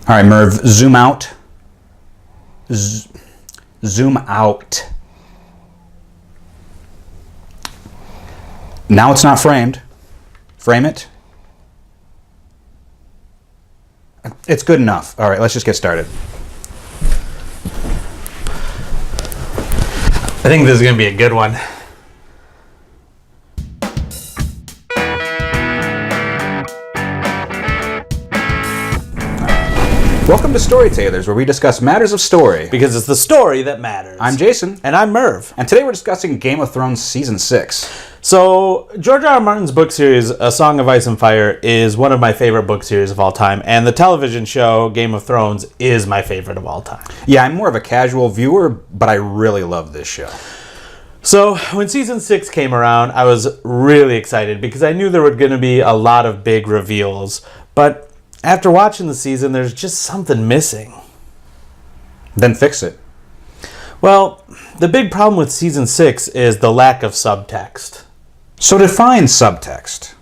All right, Merv, zoom out. Zoom out. Now it's not framed. Frame it. It's good enough. All right, let's just get started. I think this is going to be a good one. Welcome to Story Tailors, where we discuss matters of story. Because it's the story that matters. I'm Jason. And I'm Merv. And today we're discussing Game of Thrones Season 6. So, George R. R. Martin's book series, A Song of Ice and Fire, is one of my favorite book series of all time. And the television show, Game of Thrones, is my favorite of all time. Yeah, I'm more of a casual viewer, but I really love this show. So, when Season 6 came around, I was really excited because I knew there were going to be a lot of big reveals. But after watching the season, there's just something missing. Then fix it. Well, the big problem with Season 6 is the lack of subtext. So define subtext.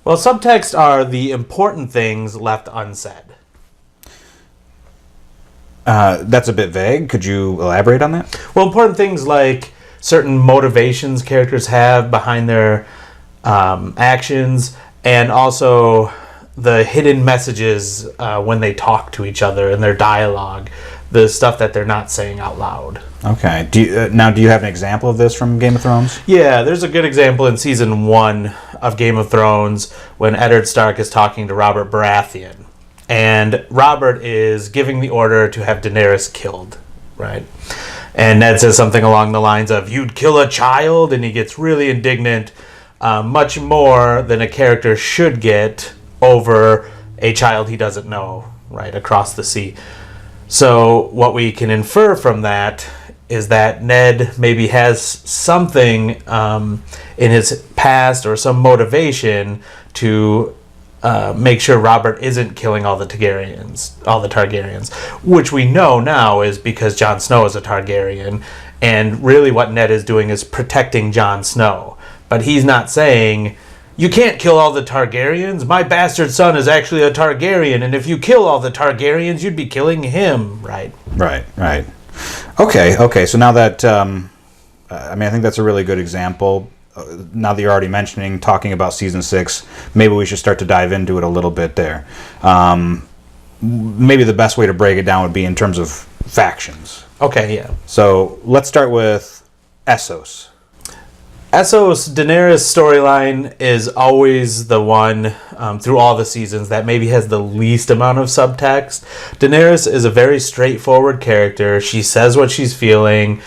Well, subtext are the important things left unsaid. That's a bit vague. Could you elaborate on that? Well, important things like certain motivations characters have behind their actions, and also the hidden messages when they talk to each other in their dialogue, the stuff that they're not saying out loud. Okay. Do you have an example of this from Game of Thrones? Yeah, there's a good example in Season 1 of Game of Thrones when Eddard Stark is talking to Robert Baratheon. And Robert is giving the order to have Daenerys killed, right? And Ned says something along the lines of, "You'd kill a child?" And he gets really indignant, much more than a character should get over a child he doesn't know, right, across the sea. So what we can infer from that is that Ned maybe has something in his past or some motivation to make sure Robert isn't killing all the Targaryens, which we know now is because Jon Snow is a Targaryen, and really what Ned is doing is protecting Jon Snow. But he's not saying, "You can't kill all the Targaryens. My bastard son is actually a Targaryen, and if you kill all the Targaryens, you'd be killing him," right? Right. Okay. So now that, I think that's a really good example. Now that you're already talking about Season 6, maybe we should start to dive into it a little bit there. Maybe the best way to break it down would be in terms of factions. Okay, yeah. So let's start with Essos. Essos, Daenerys' storyline is always the one through all the seasons that maybe has the least amount of subtext. Daenerys is a very straightforward character. She says what she's feeling.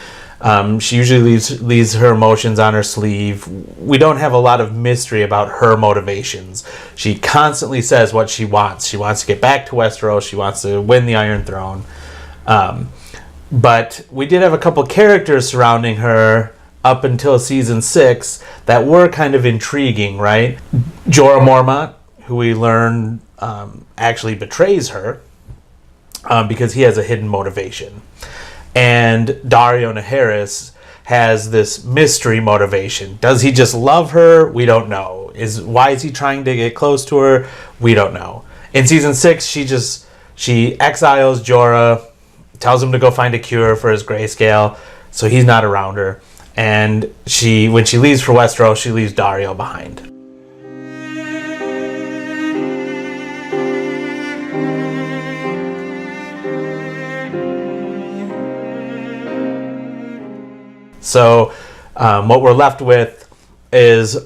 She usually leaves her emotions on her sleeve. We don't have a lot of mystery about her motivations. She constantly says what she wants. She wants to get back to Westeros. She wants to win the Iron Throne. But we did have a couple characters surrounding her up until Season 6 that were kind of intriguing, right? Jorah Mormont, who we learn actually betrays her because he has a hidden motivation. And Daario Naharis has this mystery motivation. Does he just love her? We don't know. Why is he trying to get close to her? We don't know. In Season 6, she exiles Jorah, tells him to go find a cure for his grayscale, so he's not around her. And when she leaves for Westeros, she leaves Daario behind. So what we're left with is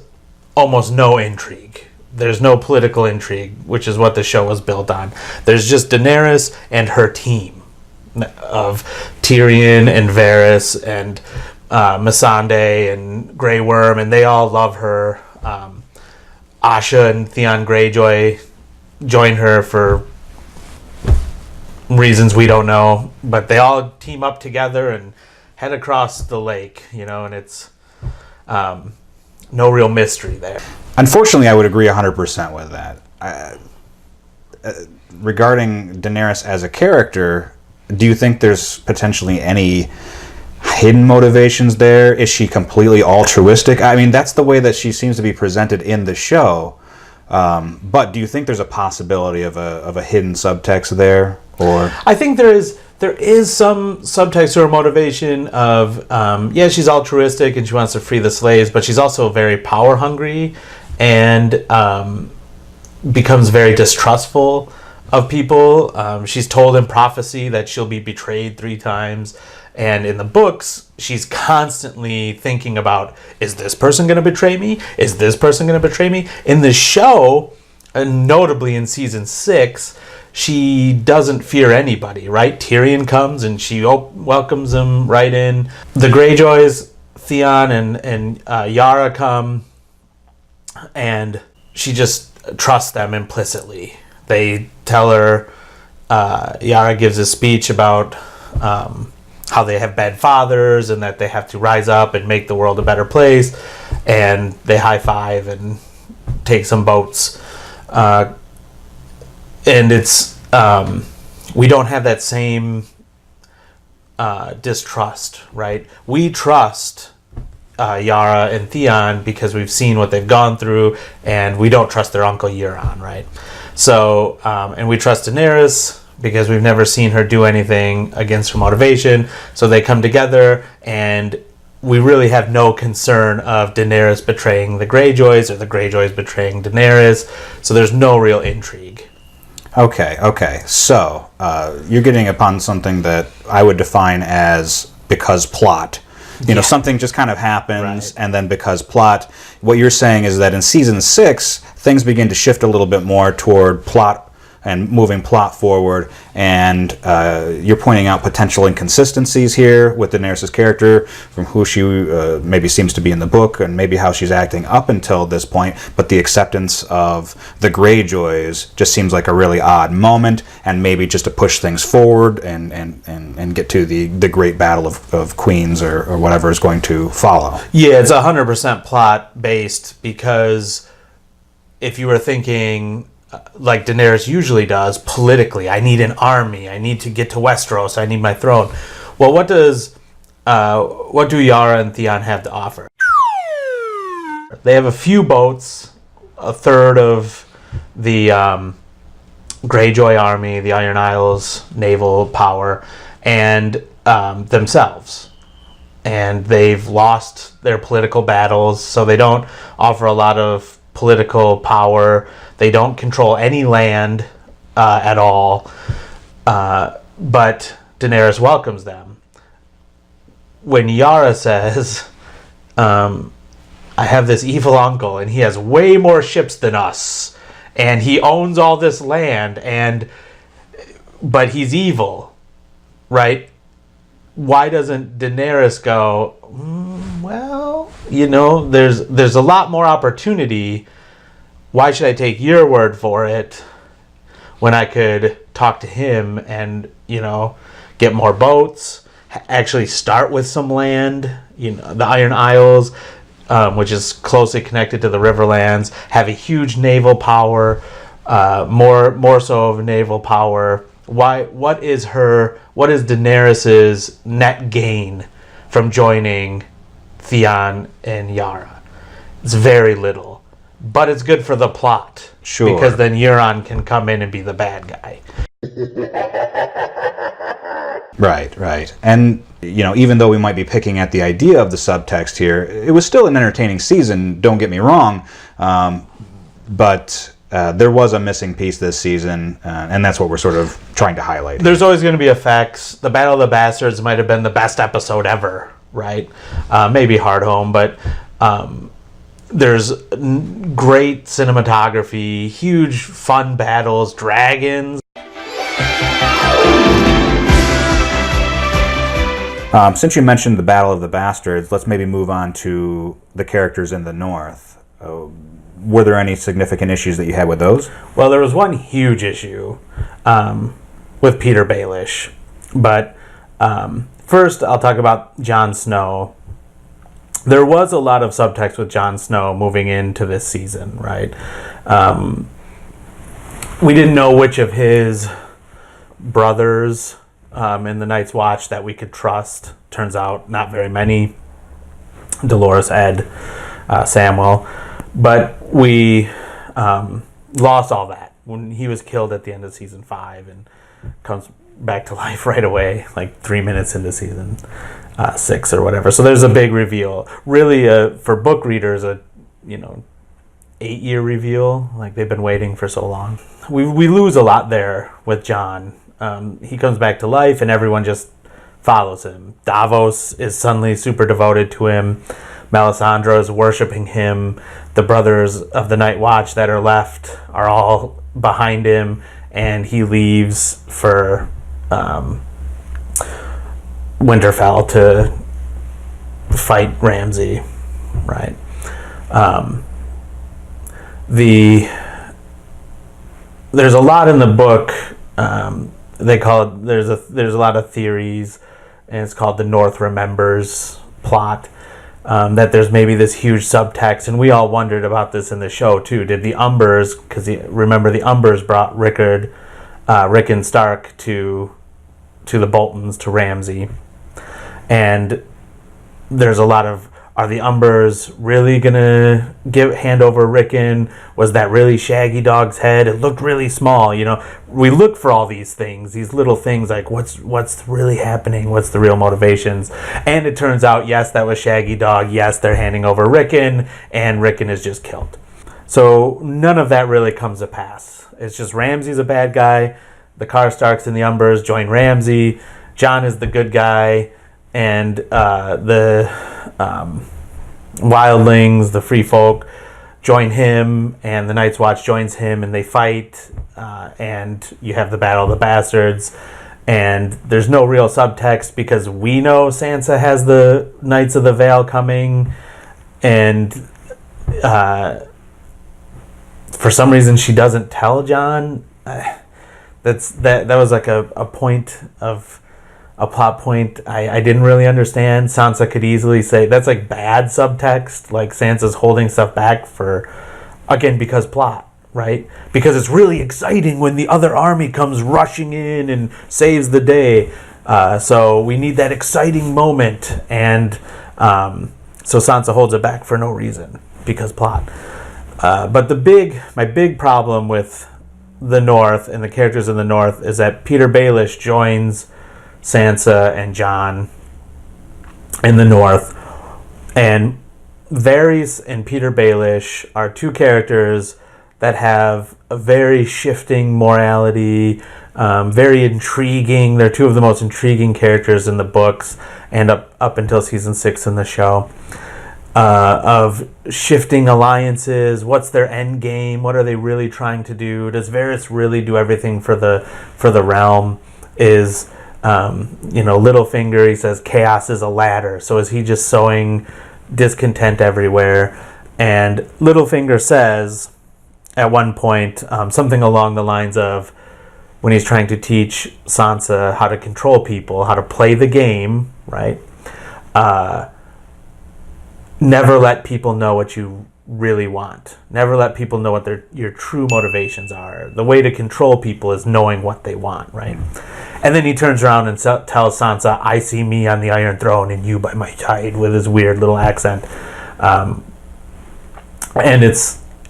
almost no intrigue. There's no political intrigue, which is what the show was built on. There's just Daenerys and her team of Tyrion and Varys and Missandei and Grey Worm, and they all love her. Asha and Theon Greyjoy join her for reasons we don't know, but they all team up together and head across the lake, and it's no real mystery there. Unfortunately, I would agree 100% with that. Regarding Daenerys as a character, do you think there's potentially any hidden motivations there? Is she completely altruistic? I mean, that's the way that she seems to be presented in the show. But do you think there's a possibility of a hidden subtext there, or? I think there is some subtext or motivation of she's altruistic and she wants to free the slaves, but she's also very power hungry and becomes very distrustful of people. She's told in prophecy that she'll be betrayed 3 times. And in the books, she's constantly thinking about, is this person going to betray me? Is this person going to betray me? In the show, notably in season 6, she doesn't fear anybody, right? Tyrion comes and she welcomes him right in. The Greyjoys, Theon and Yara come, and she just trusts them implicitly. They tell her, Yara gives a speech about how they have bad fathers and that they have to rise up and make the world a better place, and they high five and take some boats, and it's we don't have that same distrust, right? We trust Yara and Theon because we've seen what they've gone through, and we don't trust their uncle Euron, right? So and we trust Daenerys because we've never seen her do anything against her motivation. So they come together, and we really have no concern of Daenerys betraying the Greyjoys or the Greyjoys betraying Daenerys. So there's no real intrigue. Okay. So you're getting upon something that I would define as because plot. You know, something just kind of happens, and then because plot. What you're saying is that in season 6, things begin to shift a little bit more toward plot and moving plot forward, and you're pointing out potential inconsistencies here with Daenerys' character from who she maybe seems to be in the book and maybe how she's acting up until this point, but the acceptance of the Greyjoys just seems like a really odd moment, and maybe just to push things forward and get to the great battle of queens or whatever is going to follow. Yeah, it's 100% plot based, because if you were thinking like Daenerys usually does politically, I need an army, I need to get to Westeros, I need my throne. Well, what do Yara and Theon have to offer? They have a few boats, a third of the Greyjoy army, the Iron Isles naval power, and themselves. And they've lost their political battles, so they don't offer a lot of political power. They don't control any land at all, but Daenerys welcomes them. When Yara says, I have this evil uncle, and he has way more ships than us, and he owns all this land, but he's evil, right? Why doesn't Daenerys go, well, there's a lot more opportunity. Why should I take your word for it when I could talk to him and, get more boats, actually start with some land, the Iron Isles, which is closely connected to the Riverlands, have a huge naval power, more so of naval power. What is Daenerys's net gain from joining Theon and Yara? It's very little. But it's good for the plot. Sure. Because then Euron can come in and be the bad guy. Right. And, even though we might be picking at the idea of the subtext here, it was still an entertaining season, don't get me wrong. But there was a missing piece this season, and that's what we're sort of trying to highlight. There's always going to be effects. The Battle of the Bastards might have been the best episode ever, right? Maybe Hardhome, but there's great cinematography, huge fun battles, dragons. Since you mentioned the Battle of the Bastards, let's maybe move on to the characters in the North. Were there any significant issues that you had with those? Well, there was one huge issue with Peter Baelish. But first, I'll talk about Jon Snow. There was a lot of subtext with Jon Snow moving into this season, right? We didn't know which of his brothers in the Night's Watch that we could trust. Turns out not very many. Dolores, Ed, Samwell. But we lost all that when he was killed at the end of season 5 and comes back to life right away, like 3 minutes into season 6 or whatever. So there's a big reveal. Really, for book readers, 8-year reveal. Like, they've been waiting for so long. We lose a lot there with Jon. He comes back to life and everyone just follows him. Davos is suddenly super devoted to him. Melisandre is worshiping him. The brothers of the Night Watch that are left are all behind him, and he leaves for Winterfell to fight Ramsay, right? There's a lot in the book. They call it. There's a lot of theories, and it's called the North Remembers plot. That there's maybe this huge subtext, and we all wondered about this in the show too. Did the Umbers, because remember the Umbers brought Rickon Stark to the Boltons, to Ramsay, and there's a lot of, are the Umbers really gonna hand over Rickon? Was that really Shaggy Dog's head? It looked really small, We look for all these things, these little things, like what's really happening? What's the real motivations? And it turns out, yes, that was Shaggy Dog. Yes, they're handing over Rickon, and Rickon is just killed. So none of that really comes to pass. It's just Ramsay's a bad guy. The Karstarks and the Umbers join Ramsay. Jon is the good guy, and the wildlings, the free folk, join him, and the Night's Watch joins him, and they fight, and you have the Battle of the Bastards, and there's no real subtext because we know Sansa has the Knights of the Vale coming, and for some reason she doesn't tell Jon. That was like a plot point I didn't really understand. Sansa could easily say that's like bad subtext, like Sansa's holding stuff back because plot, right? Because it's really exciting when the other army comes rushing in and saves the day. So we need that exciting moment, and so Sansa holds it back for no reason because plot. But my big problem with the North and the characters in the North is that Peter Baelish joins Sansa and Jon in the North, and Varys and Peter Baelish are two characters that have a very shifting morality, very intriguing. They're two of the most intriguing characters in the books and up until season 6 in the show, of shifting alliances. What's their end game? What are they really trying to do? Does Varys really do everything for the realm? Is Littlefinger, he says chaos is a ladder. So is he just sowing discontent everywhere? And Littlefinger says at one point something along the lines of, when he's trying to teach Sansa how to control people, how to play the game, right? Never let people know what you really want. Never let people know what your true motivations are. The way to control people is knowing what they want, right? And then he turns around and tells Sansa, I see me on the Iron Throne and you by my side, with his weird little accent.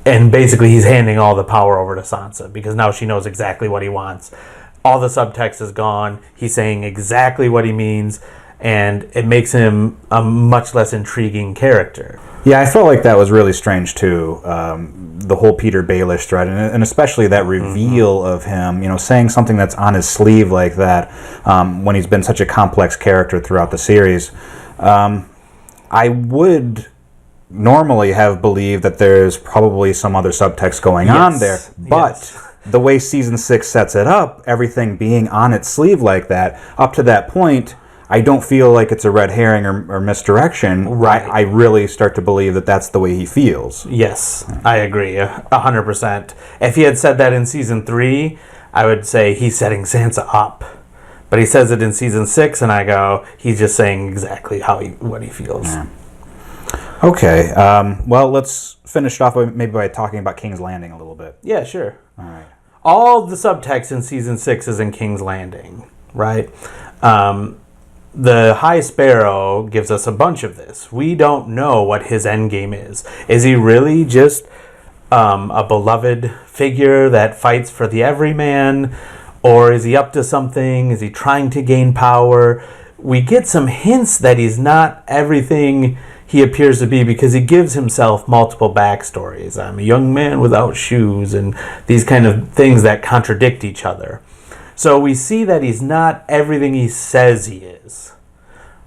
And basically he's handing all the power over to Sansa because now she knows exactly what he wants. All the subtext is gone. He's saying exactly what he means, and it makes him a much less intriguing character. Yeah, I felt like that was really strange too. The whole Peter Baelish thread, and especially that reveal of him, saying something that's on his sleeve like that, when he's been such a complex character throughout the series. I would normally have believed that there's probably some other subtext going on there, but the way season 6 sets it up, everything being on its sleeve like that, up to that point, I don't feel like it's a red herring or misdirection. Right. I really start to believe that that's the way he feels. Yes, I agree, 100%. If he had said that in season 3, I would say he's setting Sansa up. But he says it in season 6, and I go, he's just saying exactly what he feels. Yeah. Okay, well, let's finish it off maybe by talking about King's Landing a little bit. Yeah, sure. All right. All the subtext in season 6 is in King's Landing, right? The High Sparrow gives us a bunch of this. We don't know what his end game is. Is he really just a beloved figure that fights for the everyman, or is he up to something? Is he trying to gain power? We get some hints that he's not everything he appears to be, because he gives himself multiple backstories. I'm a young man without shoes, and these kind of things that contradict each other. So we see that he's not everything he says he is.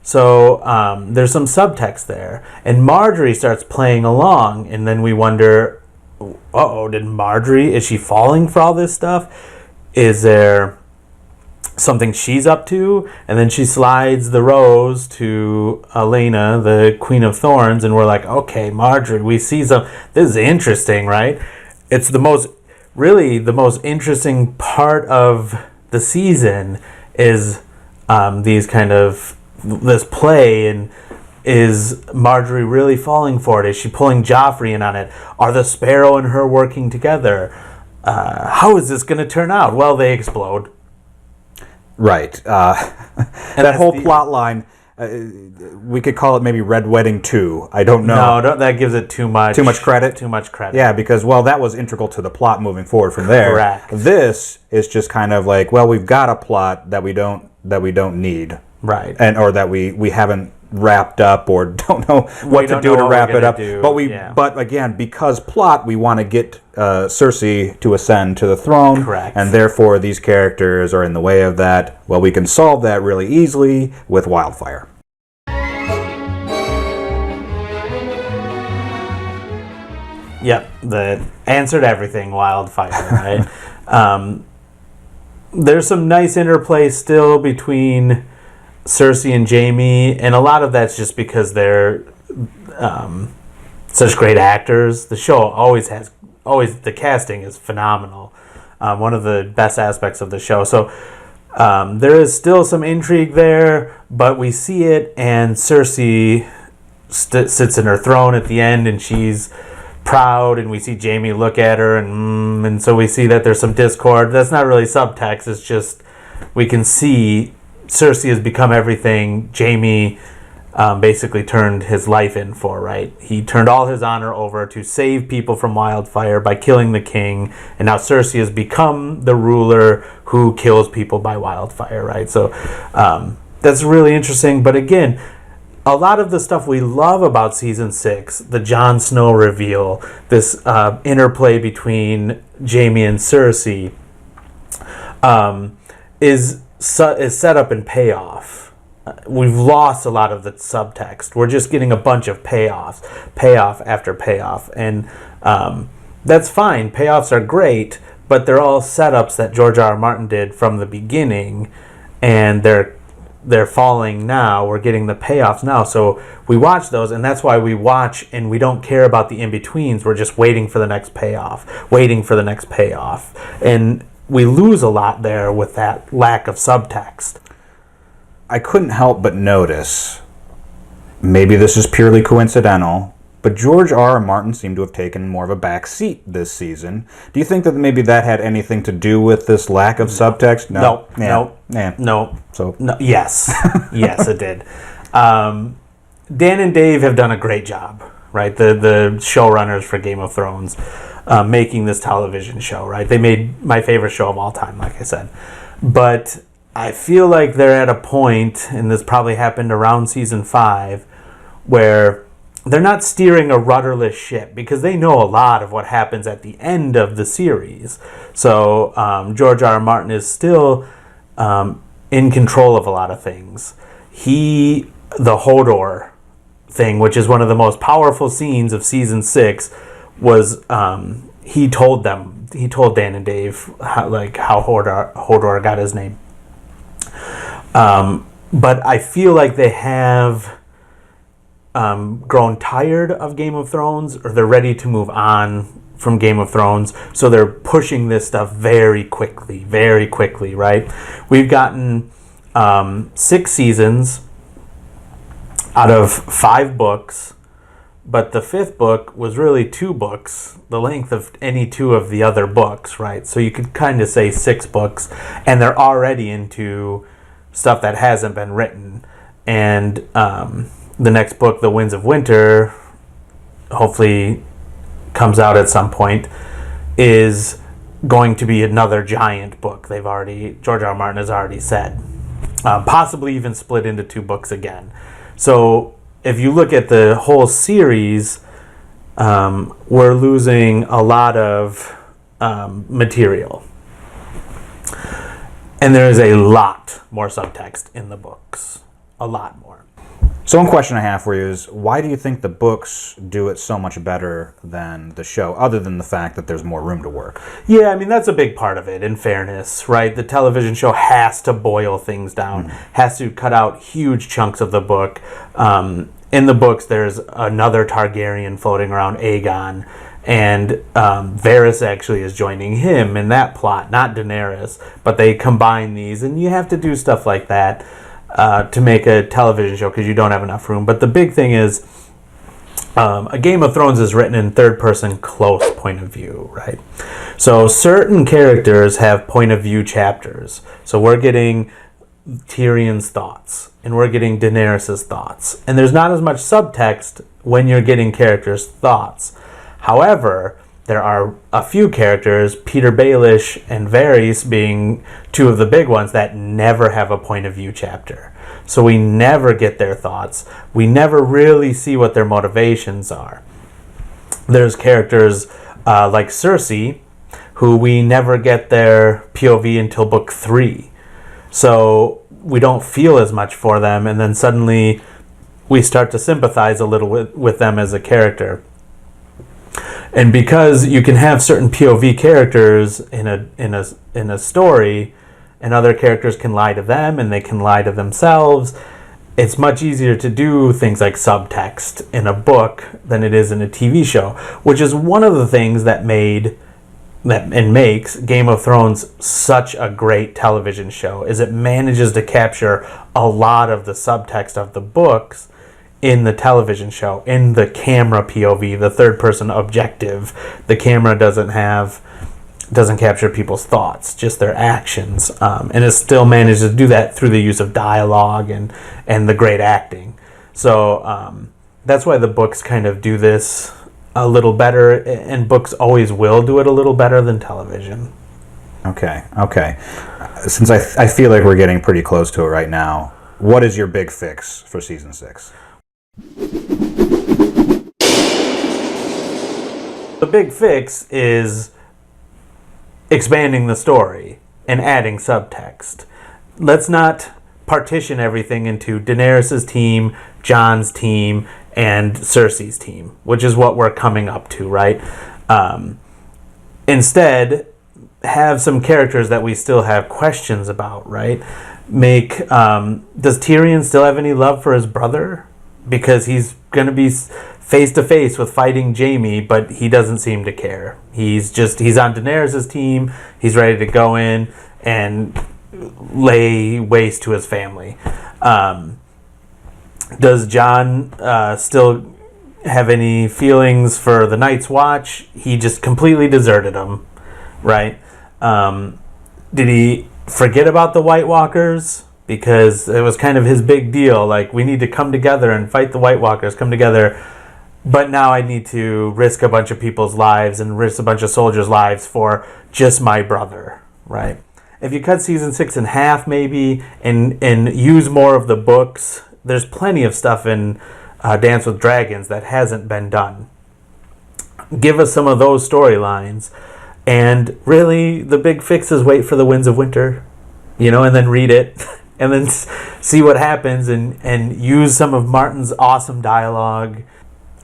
So there's some subtext there. And Marjorie starts playing along, and then we wonder, is she falling for all this stuff? Is there something she's up to? And then she slides the rose to Elena, the Queen of Thorns, and we're like, okay, Marjorie, we see this is interesting, right? It's the most interesting part of the season is this play, and is Marjorie really falling for it? Is she pulling Joffrey in on it? Are the Sparrow and her working together? How is this going to turn out? Well, they explode. Right. That whole plot line, we could call it maybe Red Wedding 2. I don't know. No, that gives it too much credit? Too much credit. Yeah, because, that was integral to the plot moving forward from there. Correct. This is just kind of like, we've got a plot that we don't need. Right. Or that we haven't wrapped up, or don't know what to do to wrap it up. But again, because plot, we want to get Cersei to ascend to the throne. Correct. And therefore these characters are in the way of that. Well, we can solve that really easily with wildfire. Yep, that answered everything, wildfire, right? There's some nice interplay still between Cersei and Jaime, and a lot of that's just because they're such great actors. The show always the casting is phenomenal. One of the best aspects of the show. So there is still some intrigue there, but we see it, and Cersei sits in her throne at the end, and she's proud, and we see Jaime look at her, and so we see that there's some discord. That's not really subtext. It's just we can see Cersei has become everything Jaime basically turned his life in for, right? He turned all his honor over to save people from wildfire by killing the king, and now Cersei has become the ruler who kills people by wildfire, right? So that's really interesting. But again, a lot of the stuff we love about Season 6, the Jon Snow reveal, this interplay between Jaime and Cersei, is set up in payoff. We've lost a lot of the subtext. We're just getting a bunch of payoff after payoff. And that's fine. Payoffs are great, but they're all setups that George R. R. Martin did from the beginning, and they're falling now. We're getting the payoffs now. So we watch those, and that's why we watch, and we don't care about the in-betweens. We're just waiting for the next payoff. And we lose a lot there with that lack of subtext. I couldn't help but notice, maybe this is purely coincidental, but George R. R. Martin seemed to have taken more of a back seat this season. Do you think that maybe that had anything to do with this lack of subtext? No. So yes. Yes, it did. Dan and Dave have done a great job, right? The showrunners for Game of Thrones, making this television show, right? They made my favorite show of all time, like I said. But I feel like they're at a point, and this probably happened around season 5, where they're not steering a rudderless ship, because they know a lot of what happens at the end of the series. So George R. R. Martin is still in control of a lot of things. The Hodor thing, which is one of the most powerful scenes of season 6, was he told Dan and Dave how Hodor got his name. But I feel like they have grown tired of Game of Thrones, or they're ready to move on from Game of Thrones, so they're pushing this stuff very quickly, right? We've gotten 6 seasons out of 5 books, but the 5th book was really 2 books, the length of any 2 of the other books, right? So you could kind of say 6 books, and they're already into stuff that hasn't been written. And the next book, The Winds of Winter, hopefully comes out at some point, is going to be another giant book. George R. R. Martin has already said. Possibly even split into 2 books again. So if you look at the whole series, we're losing a lot of material. And there is a lot more subtext in the books. A lot more. So one question I have for you is, why do you think the books do it so much better than the show, other than the fact that there's more room to work? Yeah, I mean, that's a big part of it, in fairness, right? The television show has to boil things down, has to cut out huge chunks of the book. In the books, there's another Targaryen floating around, Aegon, and Varys actually is joining him in that plot, not Daenerys, but they combine these, and you have to do stuff like that to make a television show because you don't have enough room. But the big thing is, a Game of Thrones is written in third-person close point of view, right? So certain characters have point of view chapters. So we're getting Tyrion's thoughts, and we're getting Daenerys' thoughts. And there's not as much subtext when you're getting characters' thoughts. However, there are a few characters, Peter Baelish and Varys being 2 of the big ones, that never have a point of view chapter. So we never get their thoughts. We never really see what their motivations are. There's characters like Cersei, who we never get their POV until book 3. So we don't feel as much for them, and then suddenly we start to sympathize a little with them as a character. And because you can have certain POV characters in a story, and other characters can lie to them and they can lie to themselves, it's much easier to do things like subtext in a book than it is in a TV show, which is one of the things that makes Game of Thrones such a great television show, is it manages to capture a lot of the subtext of the books in the television show, in the camera POV, the third-person objective. The camera doesn't capture people's thoughts, just their actions, and it still manages to do that through the use of dialogue and the great acting. So that's why the books kind of do this a little better, and books always will do it a little better than television. Okay. Since I feel like we're getting pretty close to it right now, what is your big fix for season 6? The big fix is expanding the story and adding subtext. Let's not partition everything into Daenerys' team, Jon's team, and Cersei's team, which is what we're coming up to, right? Instead, have some characters that we still have questions about, right? Does Tyrion still have any love for his brother? Because he's going to be face to face with fighting Jaime, but he doesn't seem to care. He's on Daenerys' team. He's ready to go in and lay waste to his family. Does Jon still have any feelings for the Night's Watch? He just completely deserted them, right? Did he forget about the White Walkers? Because it was kind of his big deal. Like, we need to come together and fight the White Walkers, come together. But now I need to risk a bunch of people's lives and risk a bunch of soldiers' lives for just my brother, right? If you cut season 6 in half, maybe, and use more of the books, there's plenty of stuff in Dance with Dragons that hasn't been done. Give us some of those storylines. And really, the big fix is wait for the Winds of Winter, and then read it. And then see what happens and use some of Martin's awesome dialogue.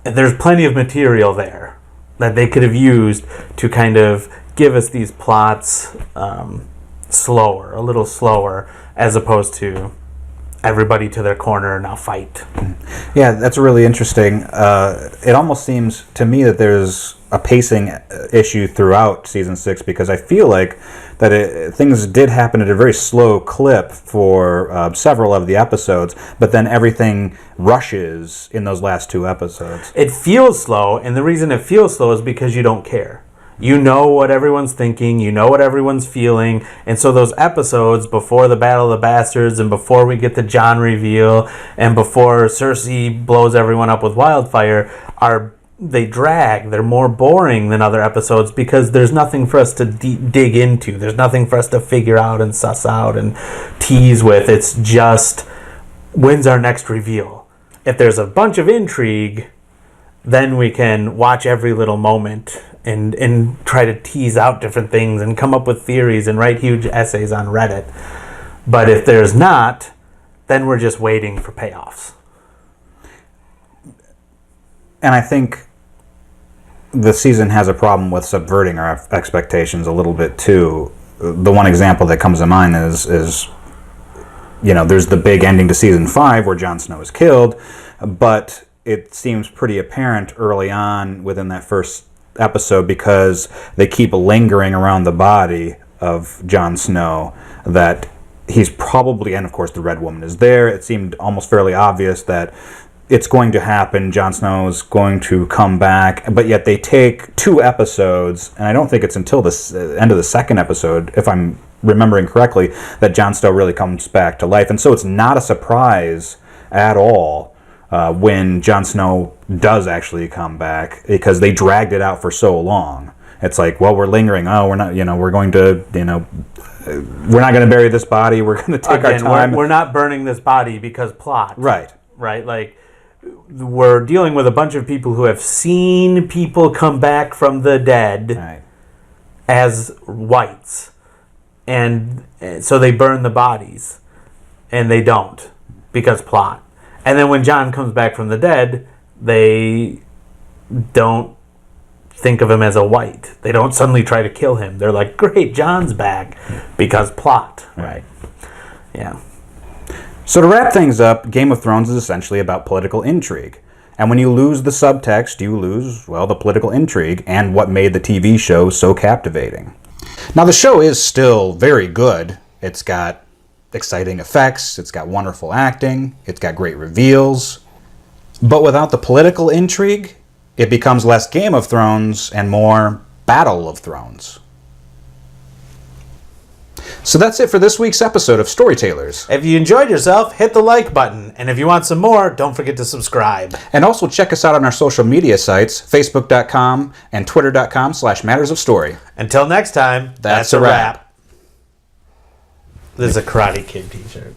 And there's plenty of material there that they could have used to kind of give us these plots a little slower, as opposed to everybody to their corner, now fight. Yeah, that's really interesting. It almost seems to me that there's a pacing issue throughout season 6, because I feel like that things did happen at a very slow clip for several of the episodes, but then everything rushes in those last 2 episodes. It feels slow, and the reason it feels slow is because you don't care. You know what everyone's thinking, you know what everyone's feeling, and so those episodes before the Battle of the Bastards and before we get the Jon reveal and before Cersei blows everyone up with wildfire are they drag. They're more boring than other episodes because there's nothing for us to dig into. There's nothing for us to figure out and suss out and tease with. It's just, when's our next reveal? If there's a bunch of intrigue, then we can watch every little moment and try to tease out different things and come up with theories and write huge essays on Reddit. But if there's not, then we're just waiting for payoffs. And I think the season has a problem with subverting our expectations a little bit too. The one example that comes to mind is there's the big ending to season 5 where Jon Snow is killed, but it seems pretty apparent early on within that first episode, because they keep lingering around the body of Jon Snow, that he's probably, and of course the Red Woman is there. It seemed almost fairly obvious that it's going to happen. Jon Snow is going to come back, but yet they take 2 episodes, and I don't think it's until the end of the second episode, if I'm remembering correctly, that Jon Snow really comes back to life. And so it's not a surprise at all when Jon Snow does actually come back, because they dragged it out for so long. It's like, well, we're lingering. Oh, we're not, we're going to, we're not going to bury this body. We're going to take our time. We're not burning this body because plot. Right. Right? Like, we're dealing with a bunch of people who have seen people come back from the dead as whites. And so they burn the bodies. And they don't, because plot. And then when Jon comes back from the dead, they don't think of him as a white. They don't suddenly try to kill him. They're like, great, Jon's back, because plot. Right. Yeah. So to wrap things up, Game of Thrones is essentially about political intrigue. And when you lose the subtext, you lose, well, the political intrigue and what made the TV show so captivating. Now, the show is still very good. It's got exciting effects, it's got wonderful acting, it's got great reveals. But without the political intrigue, it becomes less Game of Thrones and more Battle of Thrones. So that's it for this week's episode of Story Tailors. If you enjoyed yourself, hit the like button. And if you want some more, don't forget to subscribe. And also check us out on our social media sites, facebook.com and twitter.com/mattersofstory. Until next time, that's a wrap. This is a Karate Kid t-shirt.